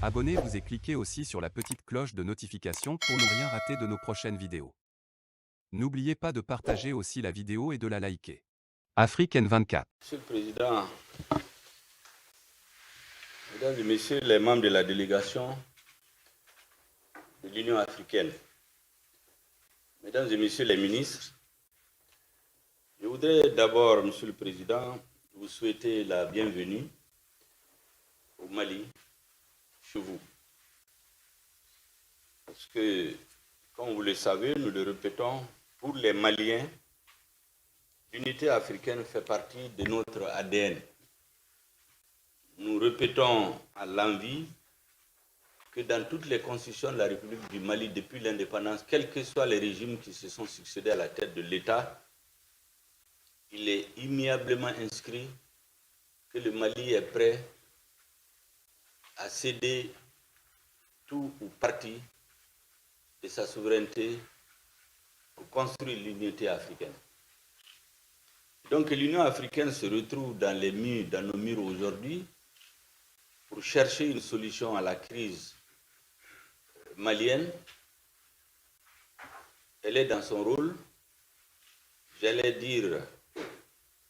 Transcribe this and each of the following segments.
Abonnez-vous et cliquez aussi sur la petite cloche de notification pour ne rien rater de nos prochaines vidéos. N'oubliez pas de partager aussi la vidéo et de la liker. Afrique N24. Monsieur le Président, Mesdames et Messieurs les membres de la délégation de l'Union africaine, Mesdames et Messieurs les ministres, je voudrais d'abord, Monsieur le Président, vous souhaiter la bienvenue au Mali, chez vous. Parce que, comme vous le savez, nous le répétons, pour les Maliens, l'unité africaine fait partie de notre ADN. Nous répétons à l'envi que dans toutes les constitutions de la République du Mali depuis l'indépendance, quels que soient les régimes qui se sont succédés à la tête de l'État, il est immuablement inscrit que le Mali est prêt à céder tout ou partie de sa souveraineté pour construire l'unité africaine. Donc l'Union africaine se retrouve dans nos murs aujourd'hui pour chercher une solution à la crise malienne. Elle est dans son rôle, j'allais dire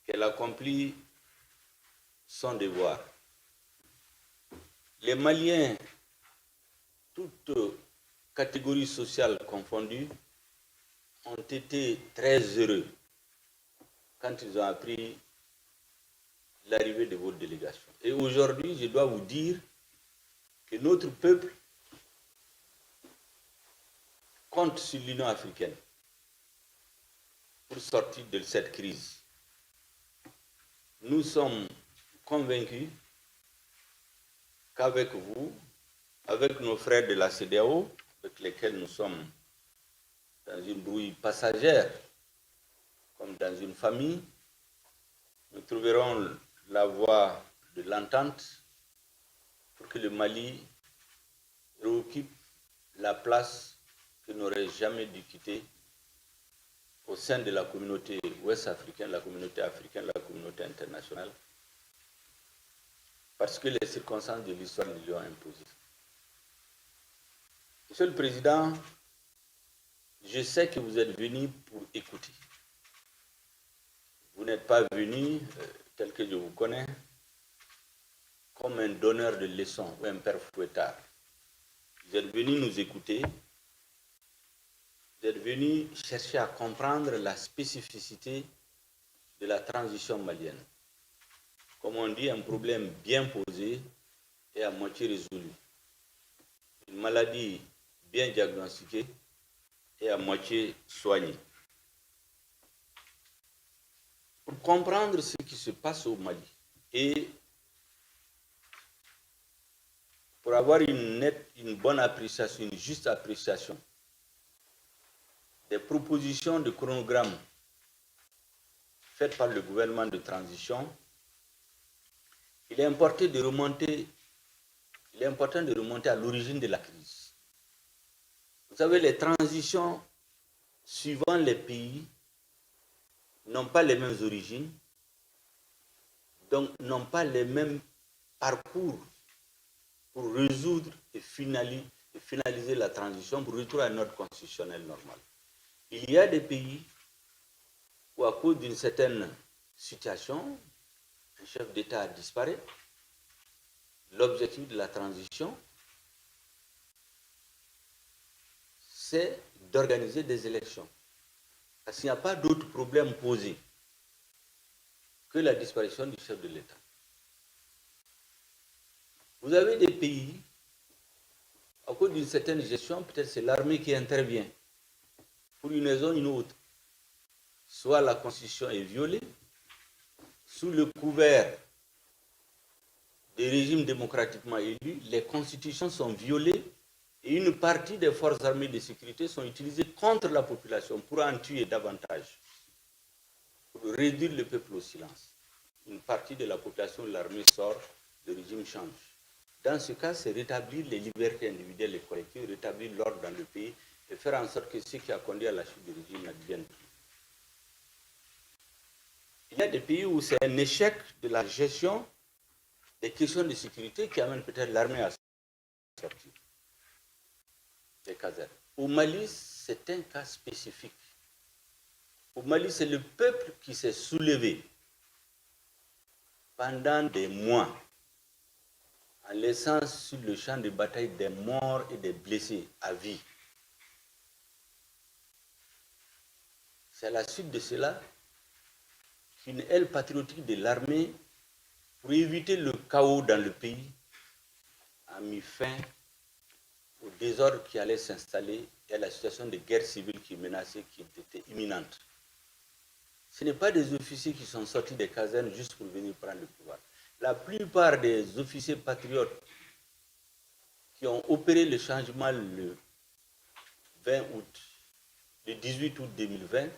qu'elle accomplit son devoir. Les Maliens, toutes catégories sociales confondues, ont été très heureux quand ils ont appris l'arrivée de votre délégation. Et aujourd'hui, je dois vous dire que notre peuple compte sur l'Union africaine pour sortir de cette crise. Nous sommes convaincus qu'avec vous, avec nos frères de la CEDEAO, avec lesquels nous sommes dans une brouille passagère, comme dans une famille, nous trouverons la voie de l'entente pour que le Mali réoccupe la place que n'aurait jamais dû quitter au sein de la communauté ouest-africaine, la communauté africaine, la communauté internationale, parce que les circonstances de l'histoire nous l'ont imposé. Monsieur le Président, je sais que vous êtes venu pour écouter. Vous n'êtes pas venu, tel que je vous connais, comme un donneur de leçons ou un père fouettard. Vous êtes venu nous écouter, vous êtes venu chercher à comprendre la spécificité de la transition malienne. Comme on dit, un problème bien posé et à moitié résolu. Une maladie bien diagnostiquée et à moitié soignée. Pour comprendre ce qui se passe au Mali et pour avoir une bonne appréciation, une juste appréciation des propositions de chronogramme faites par le gouvernement de transition, il est important de remonter à l'origine de la crise. Vous savez, les transitions suivant les pays n'ont pas les mêmes origines, donc n'ont pas les mêmes parcours pour résoudre et finaliser la transition pour retrouver un ordre constitutionnel normal. Il y a des pays où, à cause d'une certaine situation, un chef d'État a disparu. L'objectif de la transition, c'est d'organiser des élections. Parce qu'il n'y a pas d'autre problème posé que la disparition du chef de l'État. Vous avez des pays, à cause d'une certaine gestion, peut-être c'est l'armée qui intervient pour une raison ou une autre. Soit la constitution est violée, sous le couvert des régimes démocratiquement élus, les constitutions sont violées et une partie des forces armées de sécurité sont utilisées contre la population pour en tuer davantage, pour réduire le peuple au silence. Une partie de la population, l'armée sort, le régime change. Dans ce cas, c'est rétablir les libertés individuelles et collectives, rétablir l'ordre dans le pays et faire en sorte que ce qui a conduit à la chute du régime n'advienne plus. Il y a des pays où c'est un échec de la gestion des questions de sécurité qui amène peut-être l'armée à sortir des casernes. Au Mali, c'est un cas spécifique. Au Mali, c'est le peuple qui s'est soulevé pendant des mois, en laissant sur le champ de bataille des morts et des blessés à vie. C'est à la suite de cela qu'une aile patriotique de l'armée, pour éviter le chaos dans le pays, a mis fin au désordre qui allait s'installer et à la situation de guerre civile qui menaçait, qui était imminente. Ce n'est pas des officiers qui sont sortis des casernes juste pour venir prendre le pouvoir. La plupart des officiers patriotes qui ont opéré le changement le 20 août, le 18 août 2020,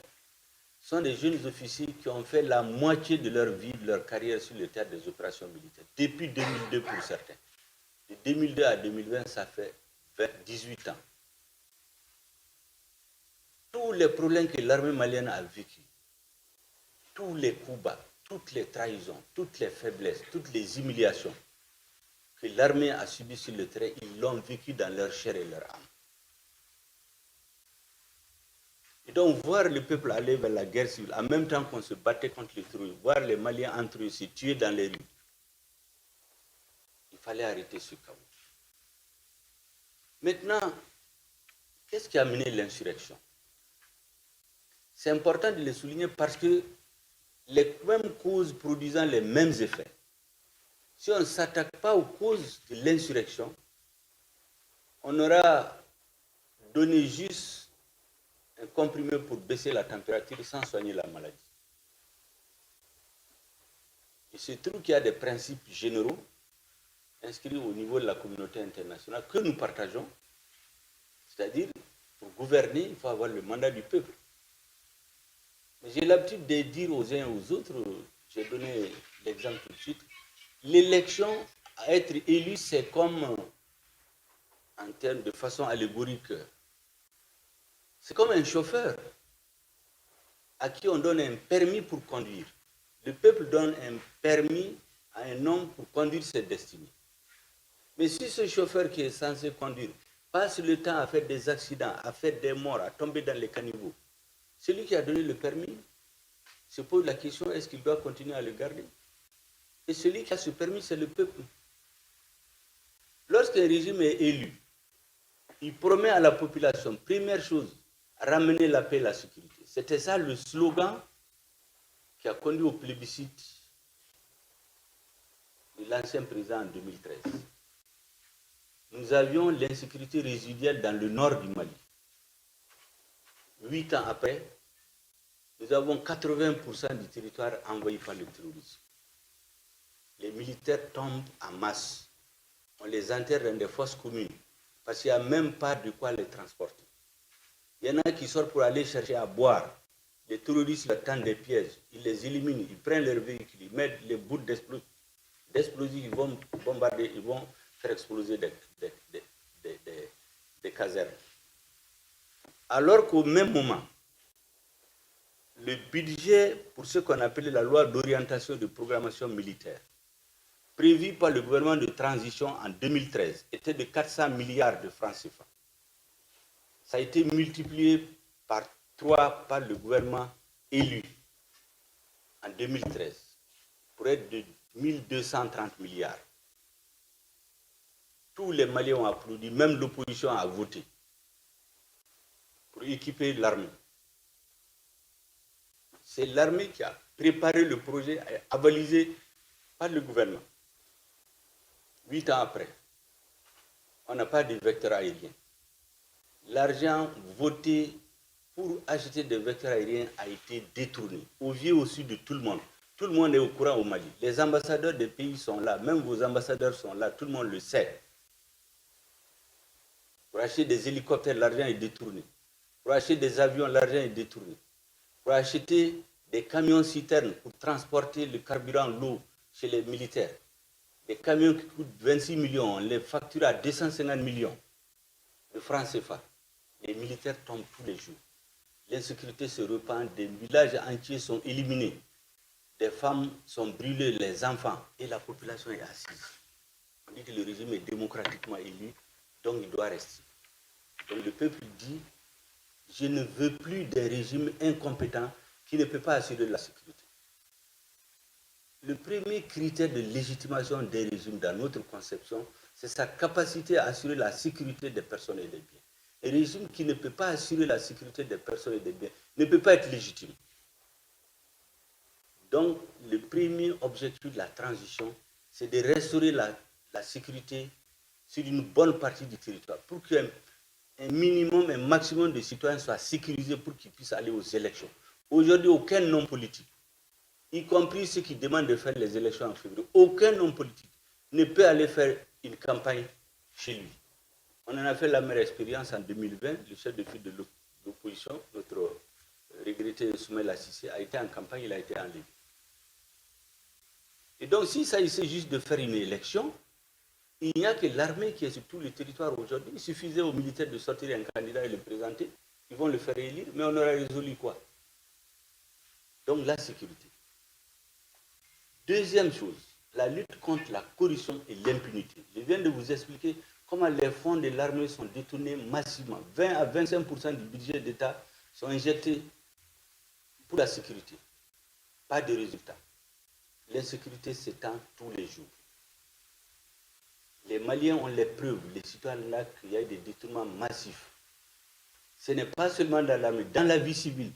sont des jeunes officiers qui ont fait la moitié de leur vie, de leur carrière sur le théâtre des opérations militaires, depuis 2002 pour certains. De 2002 à 2020, ça fait 18 ans. Tous les problèmes que l'armée malienne a vécu, tous les coups bas, toutes les trahisons, toutes les faiblesses, toutes les humiliations que l'armée a subies sur le terrain, ils l'ont vécu dans leur chair et leur âme. Et donc, voir le peuple aller vers la guerre civile, en même temps qu'on se battait contre les terroristes, voir les Maliens entre eux se tuer dans les rues, il fallait arrêter ce chaos. Maintenant, qu'est-ce qui a mené l'insurrection? C'est important de le souligner parce que les mêmes causes produisant les mêmes effets, si on ne s'attaque pas aux causes de l'insurrection, on aura donné juste un comprimé pour baisser la température sans soigner la maladie. Il se trouve qu'il y a des principes généraux inscrits au niveau de la communauté internationale que nous partageons, c'est-à-dire, pour gouverner, il faut avoir le mandat du peuple. Mais j'ai l'habitude de dire aux uns et aux autres, j'ai donné l'exemple tout de suite, l'élection, à être élu, c'est comme, en termes de façon allégorique, c'est comme un chauffeur à qui on donne un permis pour conduire. Le peuple donne un permis à un homme pour conduire ses destinées. Mais si ce chauffeur qui est censé conduire passe le temps à faire des accidents, à faire des morts, à tomber dans les caniveaux, celui qui a donné le permis se pose la question, est-ce qu'il doit continuer à le garder? Et celui qui a ce permis, c'est le peuple. Lorsqu'un régime est élu, il promet à la population, première chose, ramener la paix et la sécurité. C'était ça le slogan qui a conduit au plébiscite de l'ancien président en 2013. Nous avions l'insécurité résiduelle dans le nord du Mali. 8 ans après, nous avons 80% du territoire envahi par le terrorisme. Les militaires tombent en masse. On les enterre dans des fosses communes parce qu'il n'y a même pas de quoi les transporter. Il y en a qui sortent pour aller chercher à boire. Les terroristes leur tendent des pièges. Ils les éliminent, ils prennent leurs véhicules, ils mettent les bouts d'explosifs, ils vont bombarder, ils vont faire exploser des casernes. Alors qu'au même moment, le budget pour ce qu'on appelait la loi d'orientation de programmation militaire, prévu par le gouvernement de transition en 2013, était de 400 milliards de francs CFA. Ça a été multiplié par 3 par le gouvernement élu en 2013, pour être de 1230 milliards. Tous les Maliens ont applaudi, même l'opposition a voté pour équiper l'armée. C'est l'armée qui a préparé le projet, avalisé par le gouvernement. 8 ans après, on n'a pas de vecteurs aériens. L'argent voté pour acheter des vecteurs aériens a été détourné, au vu au sud de tout le monde. Tout le monde est au courant au Mali. Les ambassadeurs des pays sont là, même vos ambassadeurs sont là, tout le monde le sait. Pour acheter des hélicoptères, l'argent est détourné. Pour acheter des avions, l'argent est détourné. Pour acheter des camions-citernes pour transporter le carburant, l'eau chez les militaires. Des camions qui coûtent 26 millions, on les facture à 250 millions de francs CFA. Les militaires tombent tous les jours. L'insécurité se répand, des villages entiers sont éliminés. Des femmes sont brûlées, les enfants, et la population est assise. On dit que le régime est démocratiquement élu, Donc il doit rester. Donc le peuple dit, je ne veux plus d'un régime incompétent qui ne peut pas assurer la sécurité. Le premier critère de légitimation d'un régime dans notre conception, c'est sa capacité à assurer la sécurité des personnes et des biens. Un régime qui ne peut pas assurer la sécurité des personnes et des biens ne peut pas être légitime. Donc, le premier objectif de la transition, c'est de restaurer la sécurité sur une bonne partie du territoire pour qu'un minimum, un maximum de citoyens soient sécurisés pour qu'ils puissent aller aux élections. Aujourd'hui, aucun homme politique, y compris ceux qui demandent de faire les élections en février, aucun homme politique ne peut aller faire une campagne chez lui. On en a fait la meilleure expérience en 2020. Le chef de file de l'opposition, notre regretté Soumaïla Cissé, a été en campagne, il a été enlevé. Et donc, s'il s'agissait juste de faire une élection, il n'y a que l'armée qui est sur tout le territoire aujourd'hui. Il suffisait aux militaires de sortir un candidat et le présenter. Ils vont le faire élire, mais on aura résolu quoi? Donc, la sécurité. Deuxième chose, la lutte contre la corruption et l'impunité. Je viens de vous expliquer comment les fonds de l'armée sont détournés massivement. 20 à 25% du budget d'État sont injectés pour la sécurité. Pas de résultat. L'insécurité s'étend tous les jours. Les Maliens ont les preuves, les citoyens là, qu'il y a des détournements massifs. Ce n'est pas seulement dans l'armée, dans la vie civile.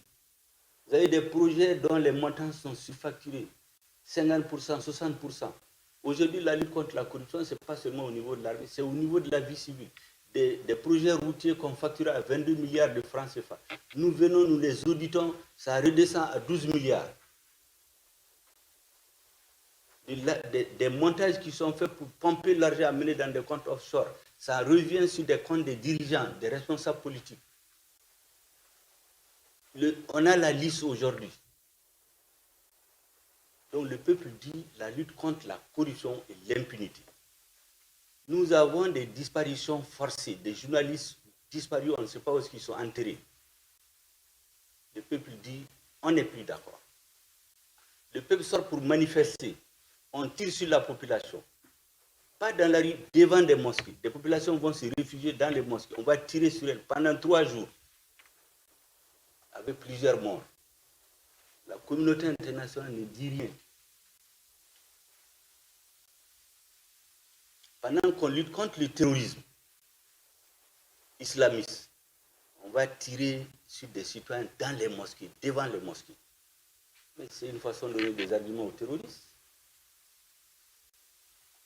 Vous avez des projets dont les montants sont surfacturés. 50%, 60%. Aujourd'hui, la lutte contre la corruption, ce n'est pas seulement au niveau de l'armée, c'est au niveau de la vie civile. Des projets routiers qu'on facture à 22 milliards de francs CFA. Nous venons, nous les auditons, ça redescend à 12 milliards. Des montages qui sont faits pour pomper l'argent amené dans des comptes offshore. Ça revient sur des comptes des dirigeants, des responsables politiques. On a la liste aujourd'hui. Donc le peuple dit la lutte contre la corruption et l'impunité. Nous avons des disparitions forcées, des journalistes disparus, on ne sait pas où ils sont enterrés. Le peuple dit on n'est plus d'accord. Le peuple sort pour manifester. On tire sur la population. Pas dans la rue, devant des mosquées. Des populations vont se réfugier dans les mosquées. On va tirer sur elles pendant 3 jours, avec plusieurs morts. La communauté internationale ne dit rien. Pendant qu'on lutte contre le terrorisme islamiste, on va tirer sur des citoyens dans les mosquées, devant les mosquées. Mais c'est une façon de donner des arguments aux terroristes.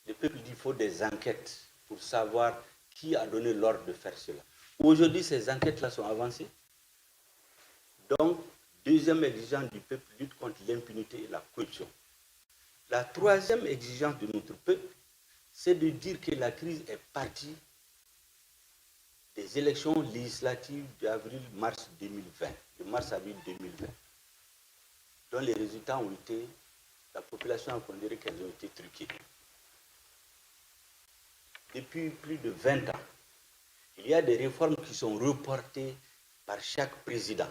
Le peuple dit qu'il faut des enquêtes pour savoir qui a donné l'ordre de faire cela. Aujourd'hui, ces enquêtes-là sont avancées. Donc, deuxième exigence du peuple, lutte contre l'impunité et la corruption. La troisième exigence de notre peuple, c'est de dire que la crise est partie des élections législatives d'avril-mars 2020, de mars-avril 2020, dont les résultats ont été, la population a considéré qu'elles ont été truquées. Depuis plus de 20 ans, il y a des réformes qui sont reportées par chaque président.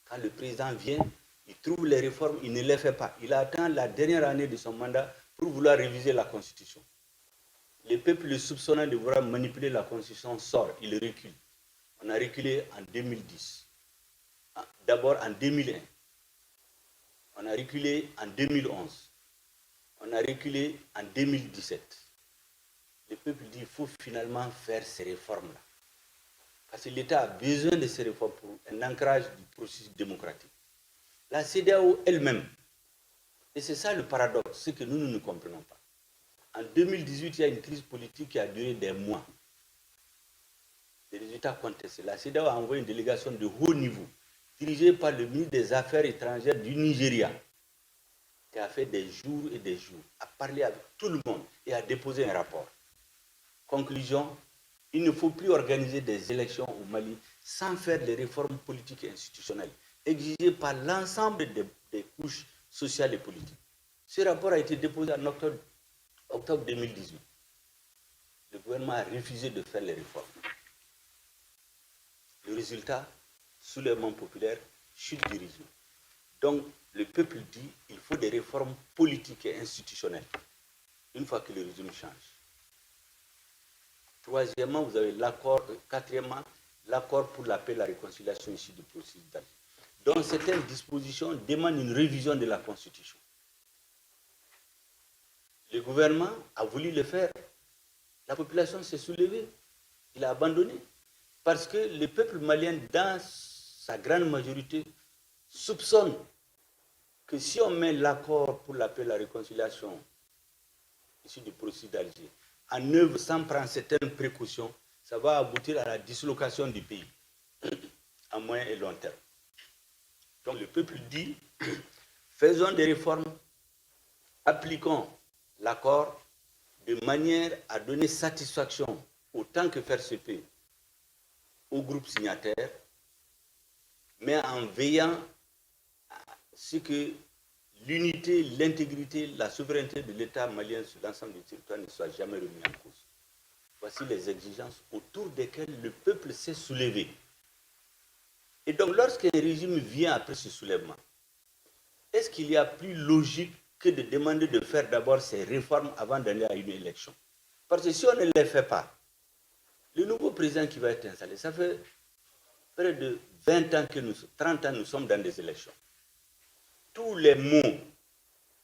Quand le président vient, il trouve les réformes, il ne les fait pas. Il attend la dernière année de son mandat pour vouloir réviser la Constitution. Le peuple, le soupçonnant de vouloir manipuler la Constitution, sort, il recule. On a reculé en 2010. D'abord en 2001. On a reculé en 2011. On a reculé en 2017. Le peuple dit qu'il faut finalement faire ces réformes-là. Parce que l'État a besoin de ces réformes pour un ancrage du processus démocratique. La CEDEAO elle-même, et c'est ça le paradoxe, ce que nous ne comprenons pas. En 2018, il y a une crise politique qui a duré des mois. Les résultats contestés. La CEDEAO a envoyé une délégation de haut niveau, dirigée par le ministre des Affaires étrangères du Nigeria, qui a fait des jours et des jours, a parlé avec tout le monde et a déposé un rapport. Conclusion, il ne faut plus organiser des élections au Mali sans faire les réformes politiques et institutionnelles exigées par l'ensemble des couches sociales et politiques. Ce rapport a été déposé en octobre 2018. Le gouvernement a refusé de faire les réformes. Le résultat, soulèvement populaire, chute du régime. Donc, le peuple dit qu'il faut des réformes politiques et institutionnelles une fois que le régime change. Troisièmement, vous avez l'accord. Quatrièmement, l'accord pour la paix et la réconciliation ici du processus d'Alger. Donc, certaines dispositions demandent une révision de la Constitution. Le gouvernement a voulu le faire. La population s'est soulevée. Il a abandonné. Parce que le peuple malien, dans sa grande majorité, soupçonne que si on met l'accord pour la paix et la réconciliation ici du processus d'Alger en œuvre sans prendre certaines précautions, ça va aboutir à la dislocation du pays à moyen et long terme. Donc le peuple dit, faisons des réformes, appliquons l'accord de manière à donner satisfaction autant que faire se peut au groupe signataire, mais en veillant à ce que l'unité, l'intégrité, la souveraineté de l'État malien sur l'ensemble du territoire ne soit jamais remis en cause. Voici les exigences autour desquelles le peuple s'est soulevé. Et donc, lorsqu'un régime vient après ce soulèvement, est-ce qu'il y a plus logique que de demander de faire d'abord ces réformes avant d'aller à une élection? Parce que si on ne les fait pas, le nouveau président qui va être installé, ça fait près de 20 ans, 30 ans, nous sommes dans des élections. Tous les maux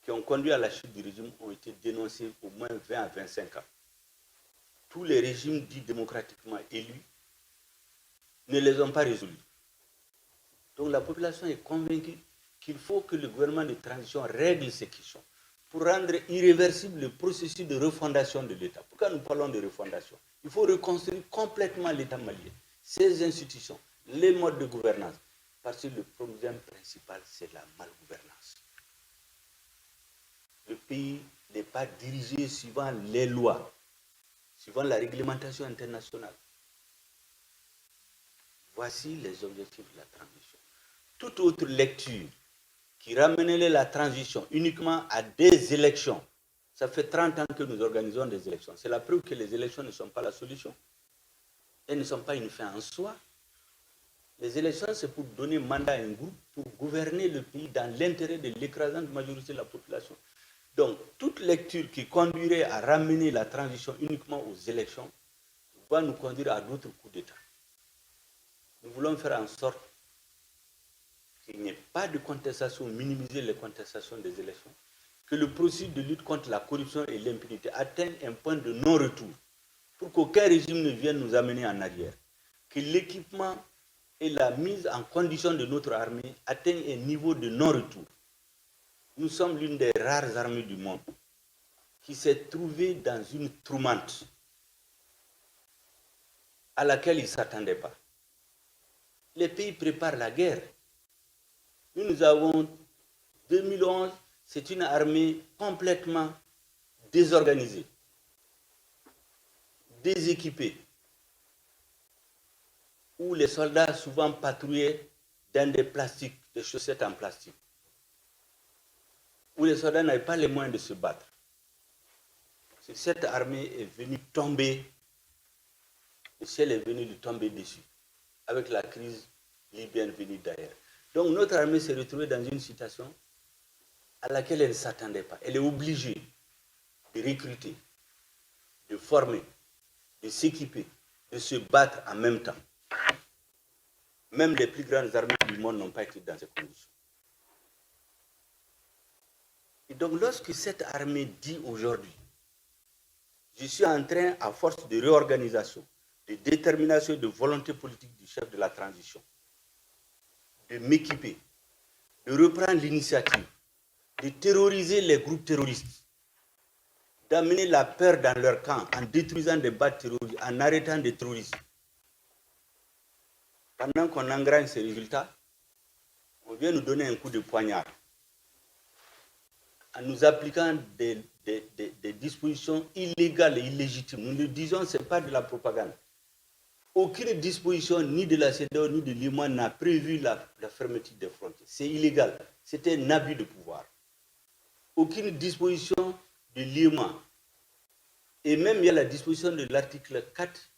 qui ont conduit à la chute du régime ont été dénoncés au moins 20 à 25 ans. Tous les régimes dits démocratiquement élus ne les ont pas résolus. Donc la population est convaincue qu'il faut que le gouvernement de transition règle ces questions pour rendre irréversible le processus de refondation de l'État. Pourquoi nous parlons de refondation? Il faut reconstruire complètement l'État malien, ses institutions, les modes de gouvernance, parce que le problème principal, c'est la malgouvernance. Le pays n'est pas dirigé suivant les lois, suivant la réglementation internationale. Voici les objectifs de la transition. Toute autre lecture qui ramenait la transition uniquement à des élections, ça fait 30 ans que nous organisons des élections. C'est la preuve que les élections ne sont pas la solution. Elles ne sont pas une fin en soi. Les élections, c'est pour donner mandat à un groupe pour gouverner le pays dans l'intérêt de l'écrasante majorité de la population. Donc, toute lecture qui conduirait à ramener la transition uniquement aux élections va nous conduire à d'autres coups d'État. Nous voulons faire en sorte qu'il n'y ait pas de contestation, minimiser les contestations des élections, que le processus de lutte contre la corruption et l'impunité atteigne un point de non-retour, pour qu'aucun régime ne vienne nous amener en arrière, que l'équipement et la mise en condition de notre armée atteignent un niveau de non-retour. Nous sommes l'une des rares armées du monde qui s'est trouvée dans une tourmente à laquelle ils ne s'attendaient pas. Les pays préparent la guerre. Nous avons 2011, c'est une armée complètement désorganisée, déséquipée, où les soldats souvent patrouillaient dans des plastiques, des chaussettes en plastique, où les soldats n'avaient pas les moyens de se battre. Cette armée est venue tomber, le ciel est venu lui tomber dessus, avec la crise libyenne venue d'ailleurs. Donc notre armée s'est retrouvée dans une situation à laquelle elle ne s'attendait pas. Elle est obligée de recruter, de former, de s'équiper, de se battre en même temps. Même les plus grandes armées du monde n'ont pas été dans ces conditions. Et donc lorsque cette armée dit aujourd'hui, je suis en train, à force de réorganisation, de détermination et de volonté politique du chef de la transition, de m'équiper, de reprendre l'initiative, de terroriser les groupes terroristes, d'amener la peur dans leur camp en détruisant des bases terroristes, en arrêtant des terroristes. Pendant qu'on engraine ces résultats, on vient nous donner un coup de poignard en nous appliquant des dispositions illégales et illégitimes. Nous le disons, ce n'est pas de la propagande. Aucune disposition, ni de la CEDEAO, ni de l'IMOA n'a prévu la fermeture des frontières. C'est illégal. C'était un abus de pouvoir. Aucune disposition de l'IMOA. Et même il y a la disposition de l'article 4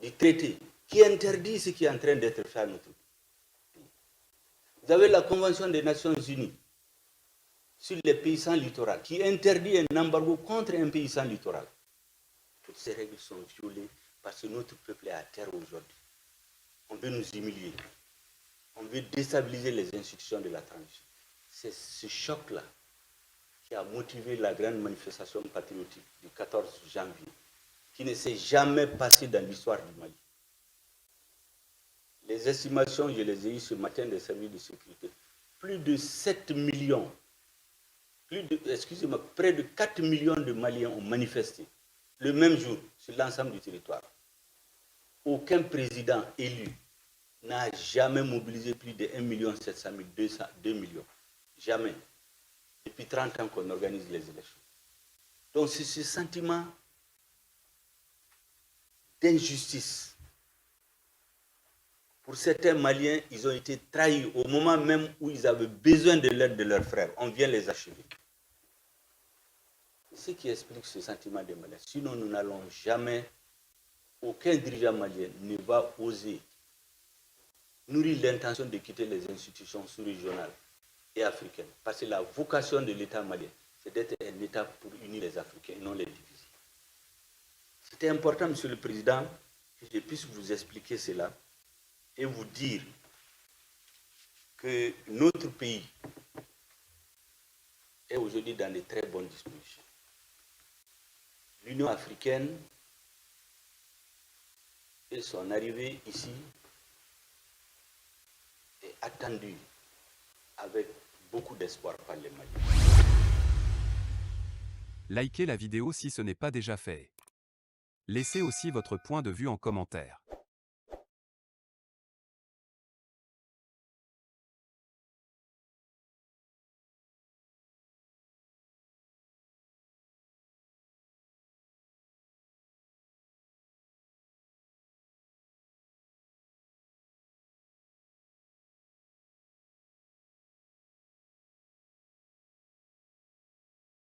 du traité qui interdit ce qui est en train d'être fait à notre pays. Vous avez la Convention des Nations Unies sur les pays sans littoral qui interdit un embargo contre un pays sans littoral. Toutes ces règles sont violées parce que notre peuple est à terre aujourd'hui. On veut nous humilier. On veut déstabiliser les institutions de la transition. C'est ce choc-là qui a motivé la grande manifestation patriotique du 14 janvier, qui ne s'est jamais passée dans l'histoire du Mali. Les estimations, je les ai eues ce matin des services de sécurité. Plus de 7 millions, près de 4 millions de Maliens ont manifesté le même jour sur l'ensemble du territoire. Aucun président élu n'a jamais mobilisé plus de 1 700 000, 2 millions. Jamais. Depuis 30 ans qu'on organise les élections. Donc c'est ce sentiment d'injustice. Pour certains Maliens, ils ont été trahis au moment même où ils avaient besoin de l'aide de leurs frères. On vient les achever. C'est ce qui explique ce sentiment des Maliens. Sinon, nous n'allons jamais, aucun dirigeant malien ne va oser nourrir l'intention de quitter les institutions sous-régionales et africaines. Parce que la vocation de l'État malien, c'est d'être un État pour unir les Africains et non les diviser. C'était important, Monsieur le Président, que je puisse vous expliquer cela et vous dire que notre pays est aujourd'hui dans de très bonnes dispositions. L'Union africaine et son arrivée ici est attendue avec beaucoup d'espoir par les Maliens. Likez la vidéo si ce n'est pas déjà fait. Laissez aussi votre point de vue en commentaire.